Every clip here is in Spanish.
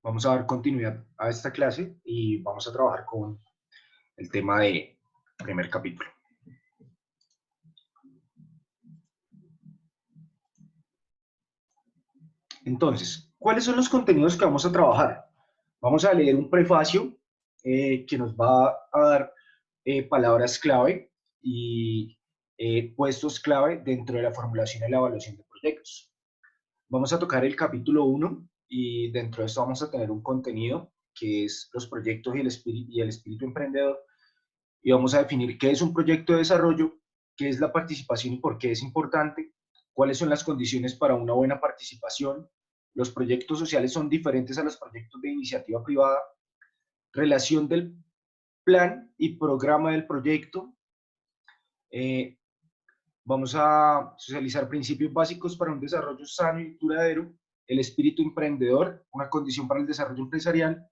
Vamos a dar continuidad a esta clase y vamos a trabajar con el tema de primer capítulo. Entonces, ¿cuáles son los contenidos que vamos a trabajar? Vamos a leer un prefacio que nos va a dar palabras clave y puestos clave dentro de la formulación y la evaluación de proyectos. Vamos a tocar el capítulo 1 y dentro de esto vamos a tener un contenido que es los proyectos y el espíritu emprendedor, y vamos a definir qué es un proyecto de desarrollo, qué es la participación y por qué es importante, cuáles son las condiciones para una buena participación, los proyectos sociales son diferentes a los proyectos de iniciativa privada, relación del plan y programa del proyecto. eh, Vamos a socializar principios básicos para un desarrollo sano y duradero, el espíritu emprendedor, una condición para el desarrollo empresarial,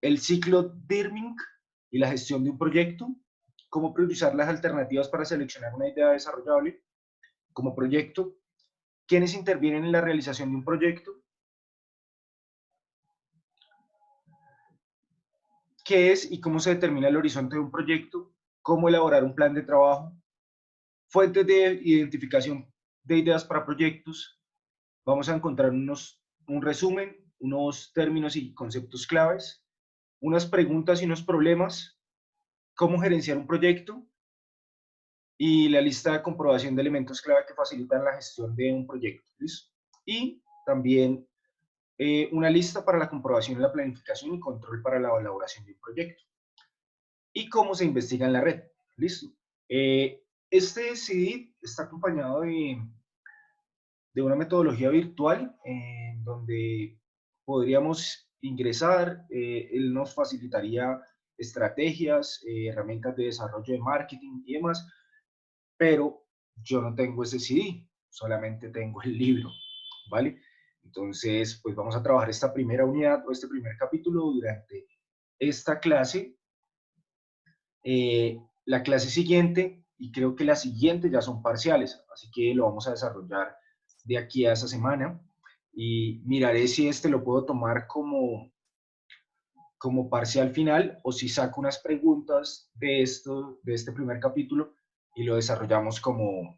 el ciclo Dirming y la gestión de un proyecto, cómo priorizar las alternativas para seleccionar una idea desarrollable como proyecto, quiénes intervienen en la realización de un proyecto, qué es y cómo se determina el horizonte de un proyecto, cómo elaborar un plan de trabajo, fuentes de identificación de ideas para proyectos. Vamos a encontrar un resumen, unos términos y conceptos claves, unas preguntas y unos problemas, cómo gerenciar un proyecto, y la lista de comprobación de elementos clave que facilitan la gestión de un proyecto. ¿Listo? Y también una lista para la comprobación de la planificación y control para la elaboración de un proyecto. Y cómo se investiga en la red. ¿Listo? Este CD está acompañado de una metodología virtual donde podríamos ingresar, él nos facilitaría estrategias, herramientas de desarrollo de marketing y demás, pero yo no tengo ese CD, solamente tengo el libro, ¿vale? Entonces, pues vamos a trabajar esta primera unidad o este primer capítulo durante esta clase. La clase siguiente y creo que la siguiente ya son parciales, así que lo vamos a desarrollar de aquí a esa semana y miraré si este lo puedo tomar como parcial final o si saco unas preguntas de este primer capítulo y lo desarrollamos como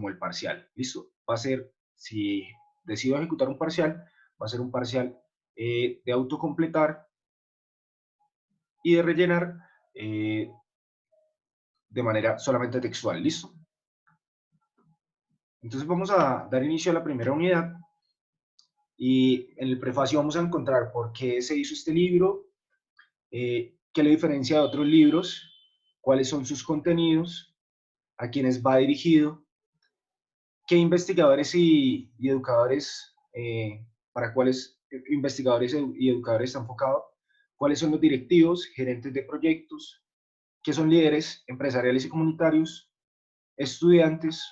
el parcial. ¿Listo? Va a ser, si decido ejecutar un parcial, va a ser un parcial de autocompletar y de rellenar de manera solamente textual. ¿Listo? Entonces vamos a dar inicio a la primera unidad y en el prefacio vamos a encontrar por qué se hizo este libro, qué le diferencia de otros libros, cuáles son sus contenidos, a quiénes va dirigido, qué investigadores y educadores, para cuáles investigadores y educadores está enfocado, cuáles son los directivos, gerentes de proyectos, qué son líderes empresariales y comunitarios, estudiantes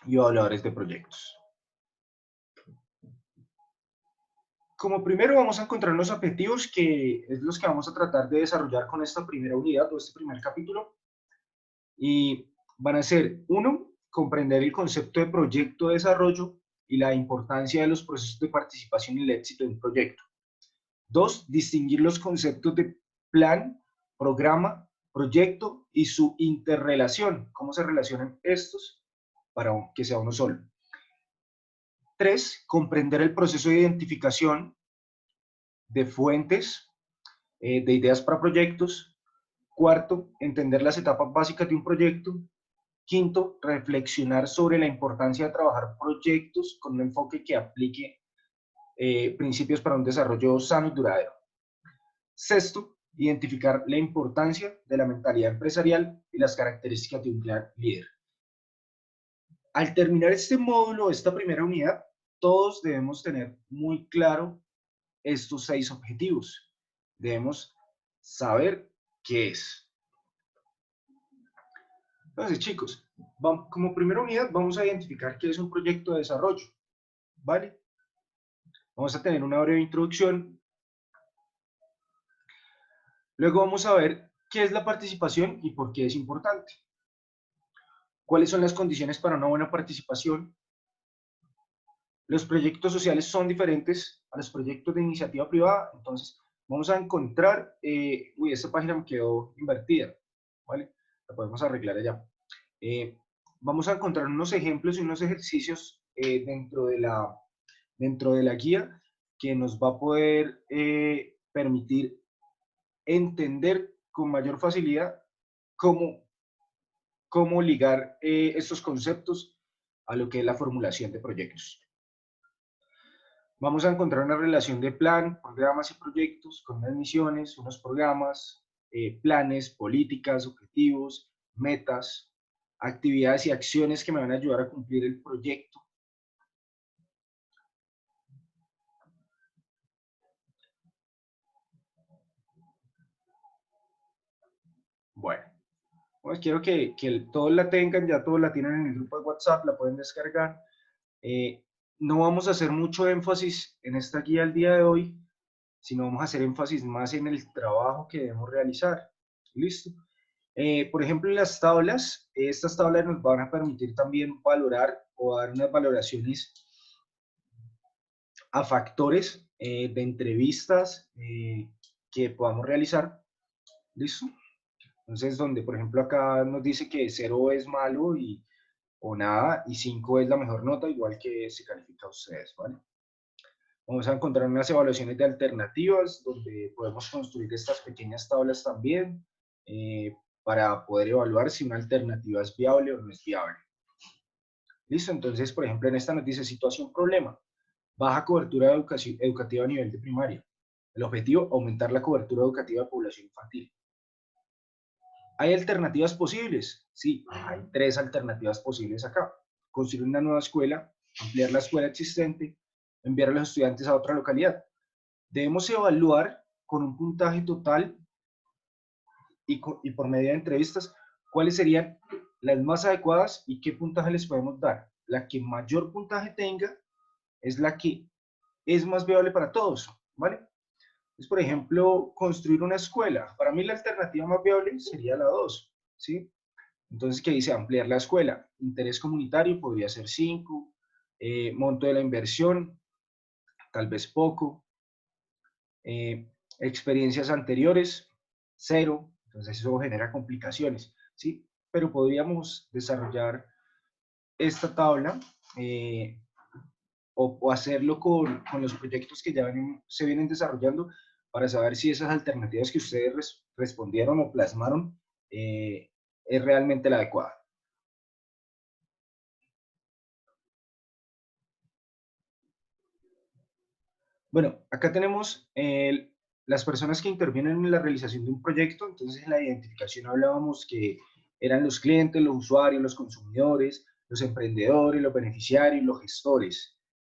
y evaluadores de proyectos. Como primero vamos a encontrar los objetivos, que es los que vamos a tratar de desarrollar con esta primera unidad o este primer capítulo. Y van a ser, uno, comprender el concepto de proyecto de desarrollo y la importancia de los procesos de participación y el éxito de un proyecto. Dos, distinguir los conceptos de plan, programa, proyecto y su interrelación, cómo se relacionan estos para que sea uno solo. Tres, comprender el proceso de identificación de fuentes, de ideas para proyectos. Cuarto, entender las etapas básicas de un proyecto. Quinto, reflexionar sobre la importancia de trabajar proyectos con un enfoque que aplique principios para un desarrollo sano y duradero. Sexto, identificar la importancia de la mentalidad empresarial y las características de un gran líder. Al terminar este módulo, esta primera unidad, todos debemos tener muy claro estos 6 objetivos. Debemos saber qué es. Entonces, chicos, como primera unidad vamos a identificar qué es un proyecto de desarrollo, ¿vale? Vamos a tener una breve introducción. Luego vamos a ver qué es la participación y por qué es importante. ¿Cuáles son las condiciones para una buena participación? Los proyectos sociales son diferentes a los proyectos de iniciativa privada, entonces vamos a encontrar, esta página me quedó invertida, ¿vale? La podemos arreglar allá. Vamos a encontrar unos ejemplos y unos ejercicios dentro de la guía que nos va a poder permitir entender con mayor facilidad cómo, cómo ligar estos conceptos a lo que es la formulación de proyectos. Vamos a encontrar una relación de plan, programas y proyectos con unas misiones, unos programas, planes, políticas, objetivos, metas, actividades y acciones que me van a ayudar a cumplir el proyecto. Bueno, pues quiero que todos la tengan, ya todos la tienen en el grupo de WhatsApp, la pueden descargar. No vamos a hacer mucho énfasis en esta guía el día de hoy, sino vamos a hacer énfasis más en el trabajo que debemos realizar. ¿Listo? Por ejemplo, en las tablas, estas tablas nos van a permitir también valorar o dar unas valoraciones a factores de entrevistas que podamos realizar. ¿Listo? Entonces, donde, por ejemplo, acá nos dice que 0 es malo o nada, y 5 es la mejor nota, igual que se califica a ustedes, ¿vale? Vamos a encontrar unas evaluaciones de alternativas, donde podemos construir estas pequeñas tablas también, para poder evaluar si una alternativa es viable o no es viable. Listo, entonces, por ejemplo, en esta nos dice situación problema, baja cobertura educativa a nivel de primaria. El objetivo, aumentar la cobertura educativa de población infantil. ¿Hay alternativas posibles? Sí, hay 3 alternativas posibles acá. Construir una nueva escuela, ampliar la escuela existente, enviar a los estudiantes a otra localidad. Debemos evaluar con un puntaje total y por medio de entrevistas cuáles serían las más adecuadas y qué puntaje les podemos dar. La que mayor puntaje tenga es la que es más viable para todos, ¿vale? Entonces, por ejemplo, construir una escuela. Para mí la alternativa más viable sería la 2, ¿sí? Entonces, ¿qué dice? Ampliar la escuela. Interés comunitario podría ser 5, monto de la inversión, tal vez poco. Experiencias anteriores, 0. Entonces, eso genera complicaciones, ¿sí? Pero podríamos desarrollar esta tabla o hacerlo con los proyectos que ya se vienen desarrollando para saber si esas alternativas que ustedes respondieron o plasmaron es realmente la adecuada. Bueno, acá tenemos las personas que intervienen en la realización de un proyecto. Entonces, en la identificación hablábamos que eran los clientes, los usuarios, los consumidores, los emprendedores, los beneficiarios, los gestores.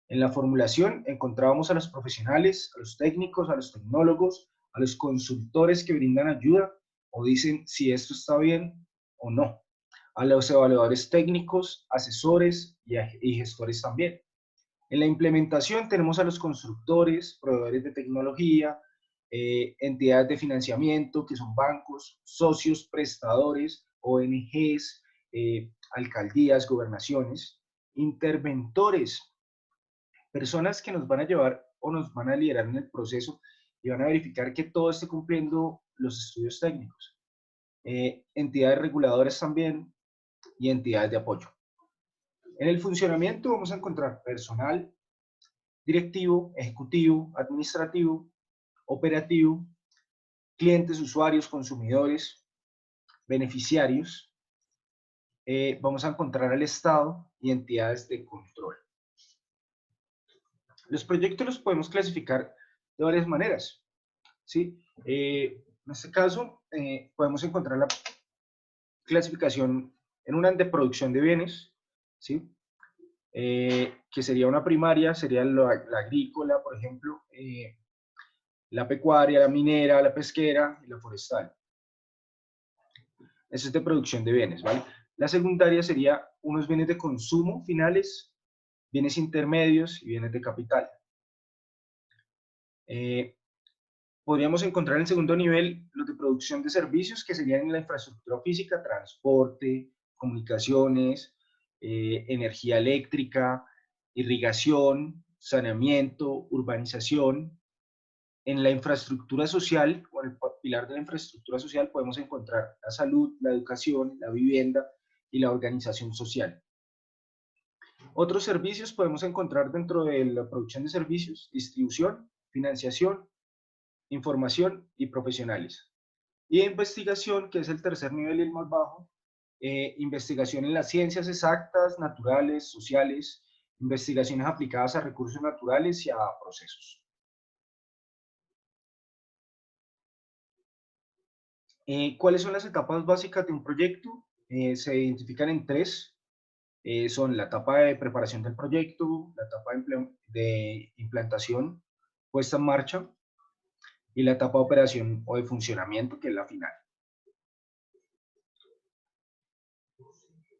En la formulación encontrábamos a los profesionales, a los técnicos, a los tecnólogos, a los consultores que brindan ayuda o dicen si esto está bien o no, a los evaluadores técnicos, asesores y gestores también. En la implementación tenemos a los constructores, proveedores de tecnología, entidades de financiamiento, que son bancos, socios, prestadores, ONGs, alcaldías, gobernaciones, interventores, personas que nos van a llevar o nos van a liderar en el proceso y van a verificar que todo esté cumpliendo los estudios técnicos. Entidades reguladoras también y entidades de apoyo. En el funcionamiento vamos a encontrar personal, directivo, ejecutivo, administrativo, operativo, clientes, usuarios, consumidores, beneficiarios. Vamos a encontrar al Estado y entidades de control. Los proyectos los podemos clasificar de varias maneras, ¿sí? En este caso, podemos encontrar la clasificación en una de producción de bienes, ¿sí? Que sería una primaria, sería la agrícola, por ejemplo, la pecuaria, la minera, la pesquera y la forestal. Eso es de producción de bienes, ¿vale? La secundaria sería unos bienes de consumo finales, bienes intermedios y bienes de capital. Podríamos encontrar en el segundo nivel los de producción de servicios, que serían en la infraestructura física, transporte, comunicaciones, energía eléctrica, irrigación, saneamiento, urbanización. En la infraestructura social, o en el pilar de la infraestructura social, podemos encontrar la salud, la educación, la vivienda y la organización social. Otros servicios podemos encontrar dentro de la producción de servicios: distribución, financiación, información y profesionales. Y investigación, que es el tercer nivel y el más bajo, investigación en las ciencias exactas, naturales, sociales, investigaciones aplicadas a recursos naturales y a procesos. ¿Cuáles son las etapas básicas de un proyecto? Se identifican en tres. Son la etapa de preparación del proyecto, la etapa de implantación, puesta en marcha, y la etapa de operación o de funcionamiento, que es la final.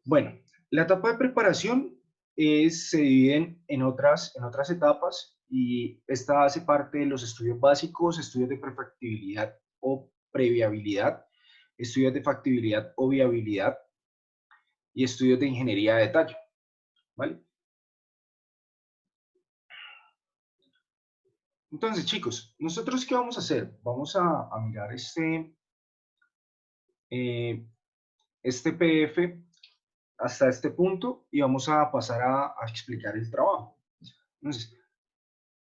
Bueno, la etapa de preparación se divide en otras etapas, y esta hace parte de los estudios básicos, estudios de prefactibilidad o previabilidad, estudios de factibilidad o viabilidad y estudios de ingeniería de detalle, ¿vale? Entonces, chicos, ¿nosotros qué vamos a hacer? Vamos a mirar este PDF hasta este punto y vamos a pasar a explicar el trabajo. Entonces,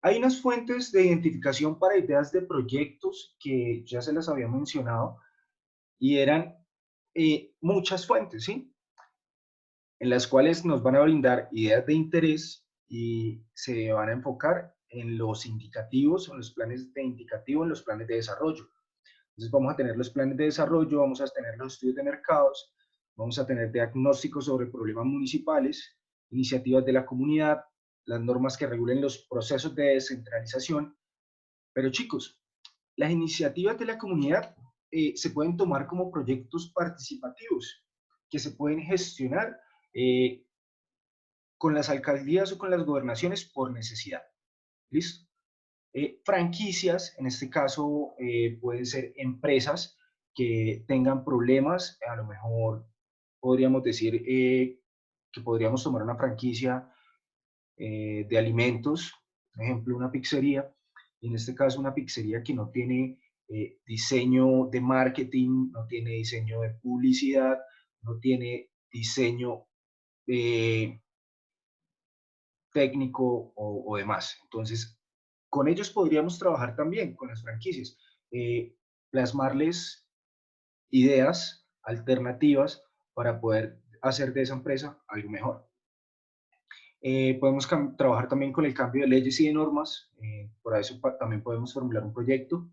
hay unas fuentes de identificación para ideas de proyectos que ya se las había mencionado, y eran muchas fuentes, ¿sí? En las cuales nos van a brindar ideas de interés y se van a enfocar en los indicativos, en los planes de indicativo, en los planes de desarrollo. Entonces vamos a tener los planes de desarrollo, vamos a tener los estudios de mercados, vamos a tener diagnósticos sobre problemas municipales, iniciativas de la comunidad, las normas que regulen los procesos de descentralización. Pero chicos, las iniciativas de la comunidad se pueden tomar como proyectos participativos que se pueden gestionar eh, con las alcaldías o con las gobernaciones por necesidad. ¿Listo? Franquicias, en este caso, pueden ser empresas que tengan problemas. A lo mejor podríamos decir que podríamos tomar una franquicia de alimentos, por ejemplo, una pizzería, y en este caso una pizzería que no tiene diseño de marketing, no tiene diseño de publicidad, no tiene diseño técnico o demás. Entonces, con ellos podríamos trabajar también, con las franquicias, plasmarles ideas alternativas para poder hacer de esa empresa algo mejor. Podemos trabajar también con el cambio de leyes y de normas, por eso también podemos formular un proyecto.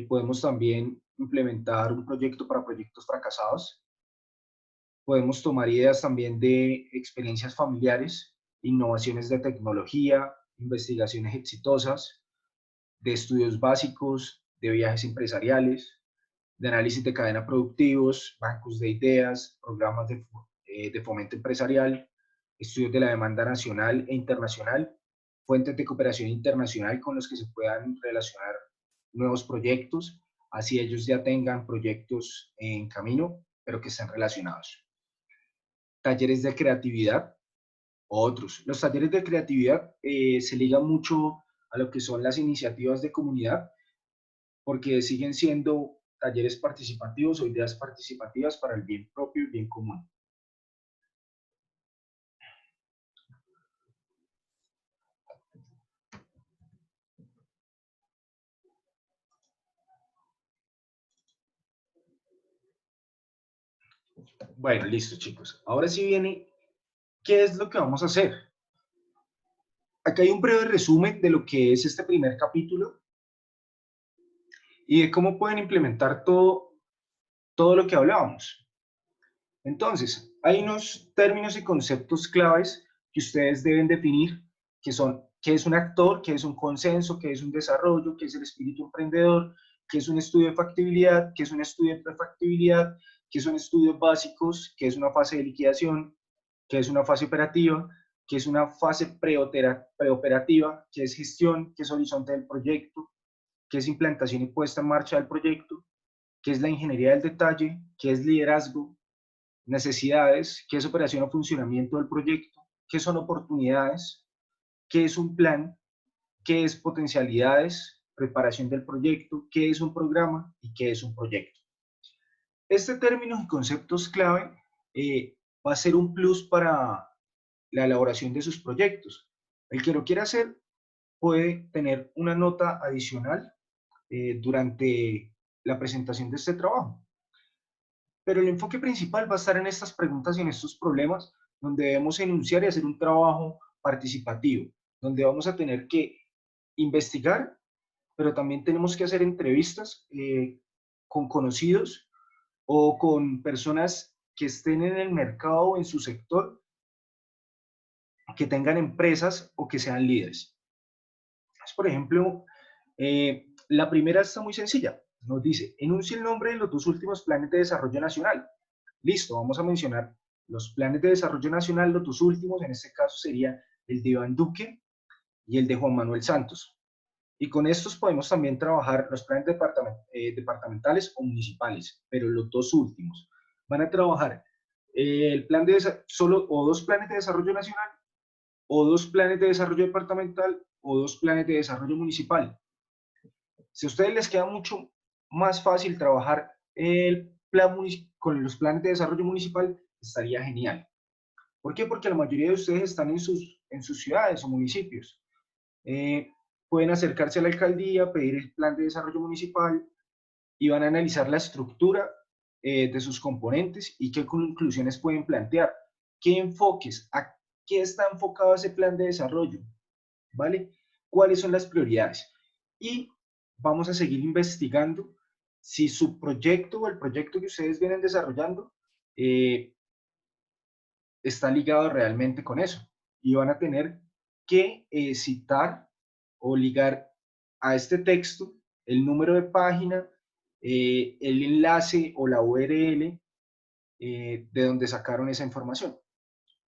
Podemos también implementar un proyecto para proyectos fracasados. Podemos tomar ideas también de experiencias familiares, innovaciones de tecnología, investigaciones exitosas, de estudios básicos, de viajes empresariales, de análisis de cadena productivos, bancos de ideas, programas de fomento empresarial, estudios de la demanda nacional e internacional, fuentes de cooperación internacional con los que se puedan relacionar nuevos proyectos, así ellos ya tengan proyectos en camino, pero que estén relacionados. Talleres de creatividad, otros. Los talleres de creatividad se ligan mucho a lo que son las iniciativas de comunidad, porque siguen siendo talleres participativos o ideas participativas para el bien propio y bien común. Bueno, listo, chicos. Ahora sí viene, ¿qué es lo que vamos a hacer? Acá hay un breve resumen de lo que es este primer capítulo y de cómo pueden implementar todo lo que hablábamos. Entonces, hay unos términos y conceptos claves que ustedes deben definir, que son qué es un actor, qué es un consenso, qué es un desarrollo, qué es el espíritu emprendedor, qué es un estudio de factibilidad, qué es un estudio de prefactibilidad, qué son estudios básicos, qué es una fase de liquidación, qué es una fase operativa, qué es una fase preoperativa, qué es gestión, qué es horizonte del proyecto, qué es implantación y puesta en marcha del proyecto, qué es la ingeniería del detalle, qué es liderazgo, necesidades, qué es operación o funcionamiento del proyecto, qué son oportunidades, qué es un plan, qué es potencialidades, preparación del proyecto, qué es un programa y qué es un proyecto. Este término y conceptos clave va a ser un plus para la elaboración de sus proyectos. El que lo quiera hacer puede tener una nota adicional durante la presentación de este trabajo. Pero el enfoque principal va a estar en estas preguntas y en estos problemas, donde debemos enunciar y hacer un trabajo participativo, donde vamos a tener que investigar, pero también tenemos que hacer entrevistas con conocidos o con personas que estén en el mercado o en su sector, que tengan empresas o que sean líderes. Por ejemplo, la primera está muy sencilla. Nos dice, enuncie el nombre de los dos últimos planes de desarrollo nacional. Listo, vamos a mencionar los planes de desarrollo nacional, los dos últimos, en este caso sería el de Iván Duque y el de Juan Manuel Santos. Y con estos podemos también trabajar los planes departamentales o municipales, pero los dos últimos. Van a trabajar el plan de solo o dos planes de desarrollo nacional, o dos planes de desarrollo departamental, o dos planes de desarrollo municipal. Si a ustedes les queda mucho más fácil trabajar el plan con los planes de desarrollo municipal, estaría genial. ¿Por qué? Porque la mayoría de ustedes están en sus ciudades o municipios. Pueden acercarse a la alcaldía, pedir el plan de desarrollo municipal y van a analizar la estructura de sus componentes y qué conclusiones pueden plantear, qué enfoques, a qué está enfocado ese plan de desarrollo, ¿vale? ¿Cuáles son las prioridades? Y vamos a seguir investigando si su proyecto o el proyecto que ustedes vienen desarrollando está ligado realmente con eso. Y van a tener que citar o ligar a este texto el número de página, el enlace o la URL de donde sacaron esa información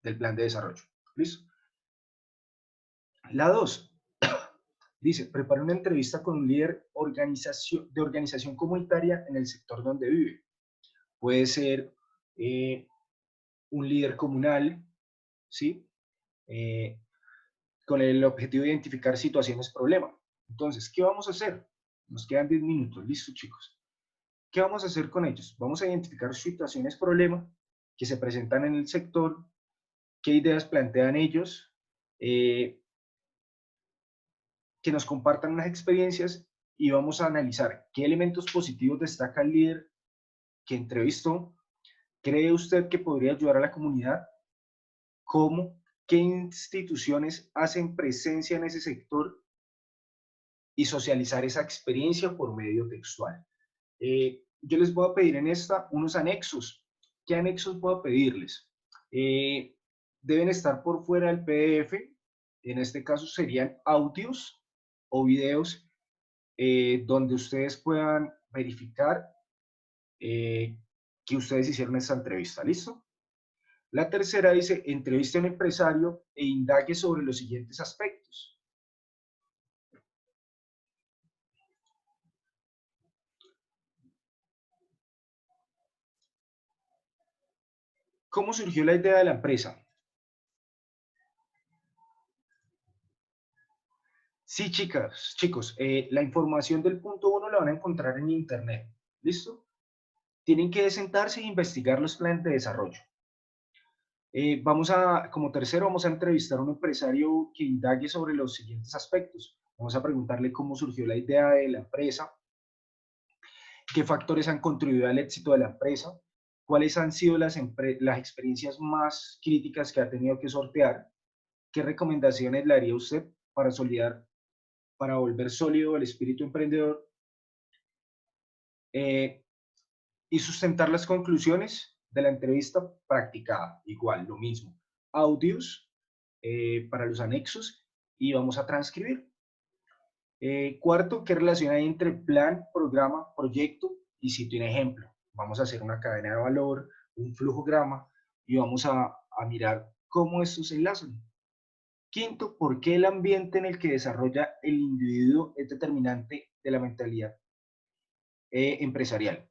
del plan de desarrollo. ¿Listo? La 2 dice, prepara una entrevista con un líder de organización comunitaria en el sector donde vive. Puede ser un líder comunal, ¿sí? Con el objetivo de identificar situaciones problema. Entonces, ¿qué vamos a hacer? Nos quedan 10 minutos, listo chicos. ¿Qué vamos a hacer con ellos? Vamos a identificar situaciones problema que se presentan en el sector, qué ideas plantean ellos, que nos compartan las experiencias y vamos a analizar qué elementos positivos destaca el líder que entrevistó. ¿Cree usted que podría ayudar a la comunidad? ¿Cómo? ¿Qué instituciones hacen presencia en ese sector? Y socializar esa experiencia por medio textual. Yo les voy a pedir en esta unos anexos. ¿Qué anexos voy a pedirles? Deben estar por fuera del PDF. En este caso serían audios o videos donde ustedes puedan verificar que ustedes hicieron esta entrevista. ¿Listo? La tercera dice, entreviste a un empresario e indague sobre los siguientes aspectos. ¿Cómo surgió la idea de la empresa? Sí, chicas, chicos, la información del punto 1 la van a encontrar en internet. ¿Listo? Tienen que sentarse e investigar los planes de desarrollo. Como tercero, vamos a entrevistar a un empresario que indague sobre los siguientes aspectos. Vamos a preguntarle cómo surgió la idea de la empresa, qué factores han contribuido al éxito de la empresa, cuáles han sido las experiencias más críticas que ha tenido que sortear, qué recomendaciones le haría usted para volver sólido el espíritu emprendedor eh, y sustentar las conclusiones de la entrevista practicada. Igual, lo mismo. Audios para los anexos y vamos a transcribir. Cuarto, ¿qué relación hay entre plan, programa, proyecto y sitio en ejemplo? Vamos a hacer una cadena de valor, un flujograma y vamos a mirar cómo estos se enlazan. Quinto, ¿por qué el ambiente en el que desarrolla el individuo es determinante de la mentalidad empresarial?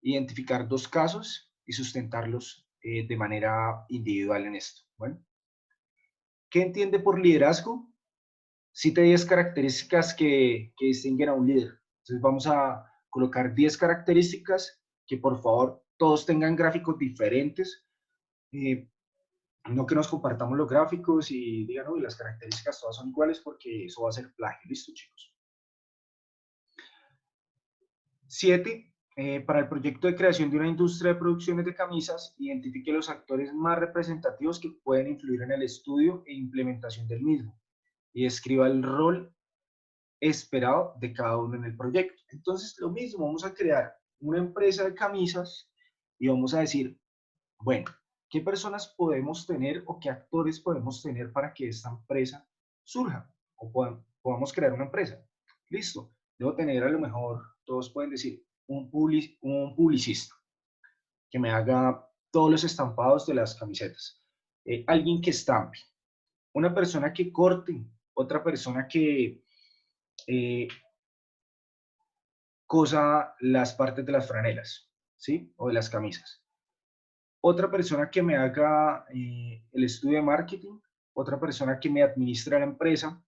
Identificar dos casos y sustentarlos de manera individual en esto. Bueno, ¿Qué entiende por liderazgo? Cite 10 características que distinguen a un líder. Entonces vamos a colocar 10 características que por favor todos tengan gráficos diferentes. No que nos compartamos los gráficos y digan, uy, las características todas son iguales porque eso va a ser plagio. Listo, chicos. 7. Para el proyecto de creación de una industria de producciones de camisas, identifique los actores más representativos que pueden influir en el estudio e implementación del mismo y describa el rol esperado de cada uno en el proyecto. Entonces, lo mismo, vamos a crear una empresa de camisas y vamos a decir, bueno, ¿qué personas podemos tener o qué actores podemos tener para que esta empresa surja o podamos crear una empresa? Listo. Debo tener, a lo mejor, todos pueden decir, un publicista que me haga todos los estampados de las camisetas. Alguien que estampe. Una persona que corte. Otra persona que cosa las partes de las franelas, ¿sí? O de las camisas. Otra persona que me haga el estudio de marketing, otra persona que me administre la empresa,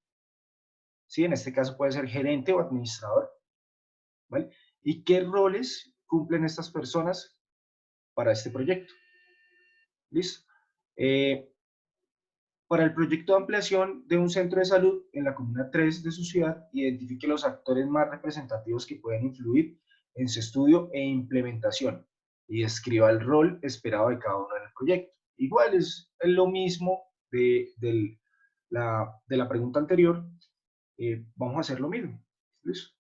¿sí? En este caso puede ser gerente o administrador, ¿vale? ¿Y qué roles cumplen estas personas para este proyecto? ¿Listo? Para el proyecto de ampliación de un centro de salud en la comuna 3 de su ciudad, identifique los actores más representativos que pueden influir en su estudio e implementación y describa el rol esperado de cada uno en el proyecto. Igual es lo mismo de la pregunta anterior, vamos a hacer lo mismo. ¿Listo?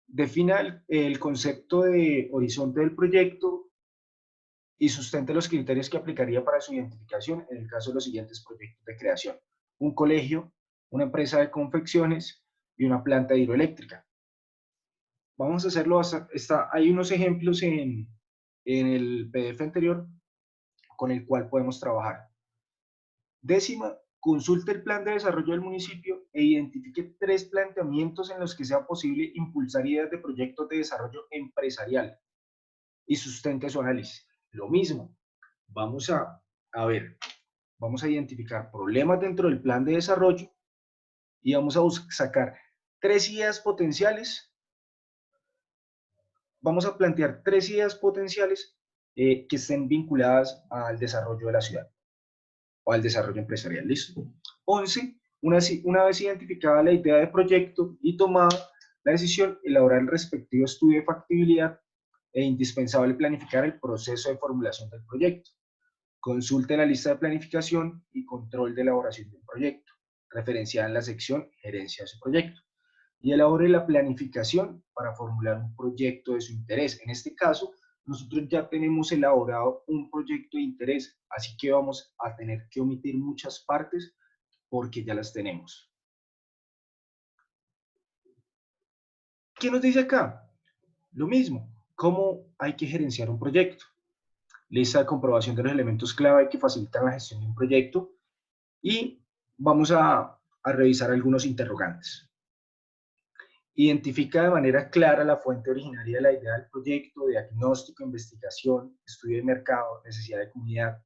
Defina el concepto de horizonte del proyecto y sustente los criterios que aplicaría para su identificación en el caso de los siguientes proyectos de creación: un colegio, una empresa de confecciones y una planta hidroeléctrica. Vamos a hacerlo, hay unos ejemplos en el PDF anterior con el cual podemos trabajar. Décima, consulte el plan de desarrollo del municipio e identifique 3 planteamientos en los que sea posible impulsar ideas de proyectos de desarrollo empresarial y sustente su análisis. Lo mismo, vamos a ver, vamos a identificar problemas dentro del plan de desarrollo y vamos a sacar 3 ideas potenciales. Vamos a plantear 3 ideas potenciales que estén vinculadas al desarrollo de la ciudad o al desarrollo empresarial. ¿Listo? 11. Una vez identificada la idea de proyecto y tomada la decisión, elaborar el respectivo estudio de factibilidad e indispensable planificar el proceso de formulación del proyecto. Consulte la lista de planificación y control de elaboración del proyecto, referenciada en la sección Gerencia de su proyecto, y elabore la planificación para formular un proyecto de su interés. En este caso, nosotros ya tenemos elaborado un proyecto de interés, así que vamos a tener que omitir muchas partes porque ya las tenemos. ¿Qué nos dice acá? Lo mismo, cómo hay que gerenciar un proyecto. Lista de comprobación de los elementos clave que facilitan la gestión de un proyecto y vamos a revisar algunos interrogantes. Identifica de manera clara la fuente originaria de la idea del proyecto, diagnóstico, investigación, estudio de mercado, necesidad de comunidad.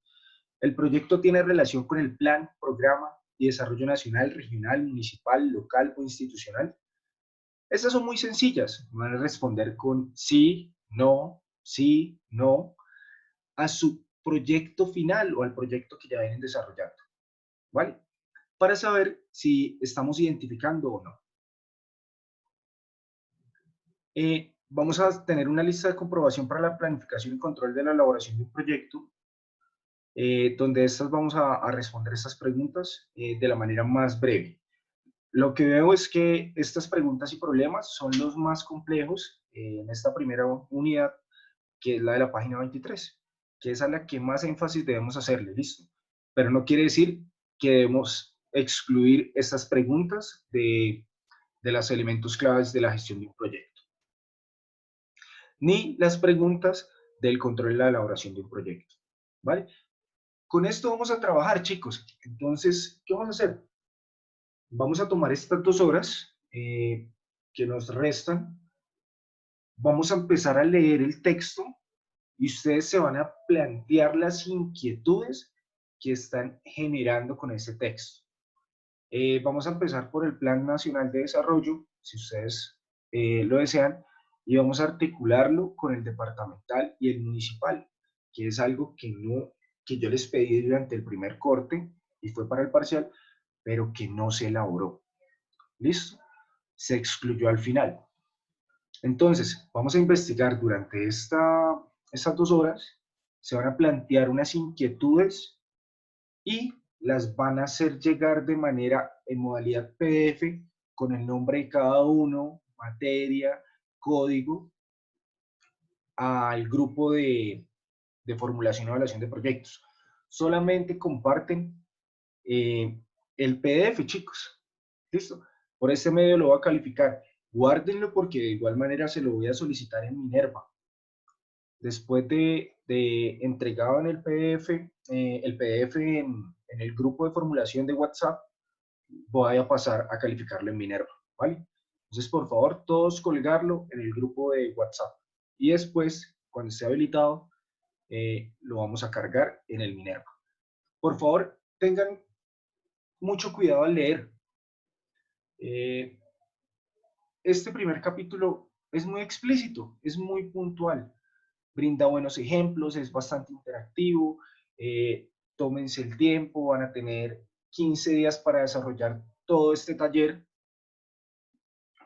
El proyecto tiene relación con el plan, programa y desarrollo nacional, regional, municipal, local o institucional. Estas son muy sencillas. Van a responder con sí, no, a su proyecto final o al proyecto que ya vienen desarrollando. ¿Vale? Para saber si estamos identificando o no. Vamos a tener una lista de comprobación para la planificación y control de la elaboración de un proyecto, donde estas vamos a responder estas preguntas de la manera más breve. Lo que veo es que estas preguntas y problemas son los más complejos en esta primera unidad, que es la de la página 23, que es a la que más énfasis debemos hacerle, listo. Pero no quiere decir que debemos excluir estas preguntas de los elementos claves de la gestión de un proyecto, ni las preguntas del control de la elaboración de un proyecto, ¿vale? Con esto vamos a trabajar, chicos. Entonces, ¿qué vamos a hacer? Vamos a tomar estas 2 horas que nos restan. Vamos a empezar a leer el texto y ustedes se van a plantear las inquietudes que están generando con ese texto. Vamos a empezar por el Plan Nacional de Desarrollo, si ustedes lo desean, y vamos a articularlo con el departamental y el municipal, que es algo que yo les pedí durante el primer corte y fue para el parcial, pero que no se elaboró. ¿Listo? Se excluyó al final. Entonces, vamos a investigar durante estas 2 horas, se van a plantear unas inquietudes y las van a hacer llegar de manera en modalidad PDF con el nombre de cada uno, materia, código, al grupo de formulación y evaluación de proyectos. Solamente comparten el PDF, chicos. ¿Listo? Por este medio lo voy a calificar. Guárdenlo porque de igual manera se lo voy a solicitar en Minerva. Después de entregado en el PDF en el grupo de formulación de WhatsApp, voy a pasar a calificarlo en Minerva, ¿vale? Entonces, por favor, todos colgarlo en el grupo de WhatsApp. Y después, cuando esté habilitado, lo vamos a cargar en el Minerva. Por favor, tengan mucho cuidado al leer. Este primer capítulo es muy explícito, es muy puntual, brinda buenos ejemplos, es bastante interactivo, tómense el tiempo, van a tener 15 días para desarrollar todo este taller,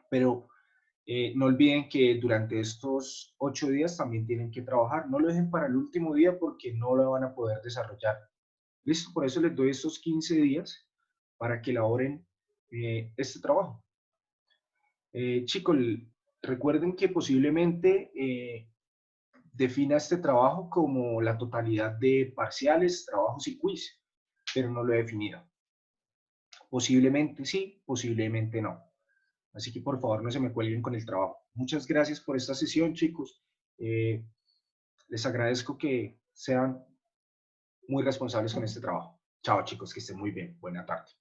pero no olviden que durante estos 8 días también tienen que trabajar, no lo dejen para el último día porque no lo van a poder desarrollar. ¿Listo? Por eso les doy estos 15 días para que elaboren este trabajo. Chicos, recuerden que posiblemente defina este trabajo como la totalidad de parciales, trabajos y quiz, pero no lo he definido. Posiblemente sí, posiblemente no. Así que por favor no se me cuelguen con el trabajo. Muchas gracias por esta sesión, chicos. Les agradezco que sean muy responsables con este trabajo. Chao, chicos, que estén muy bien. Buena tarde.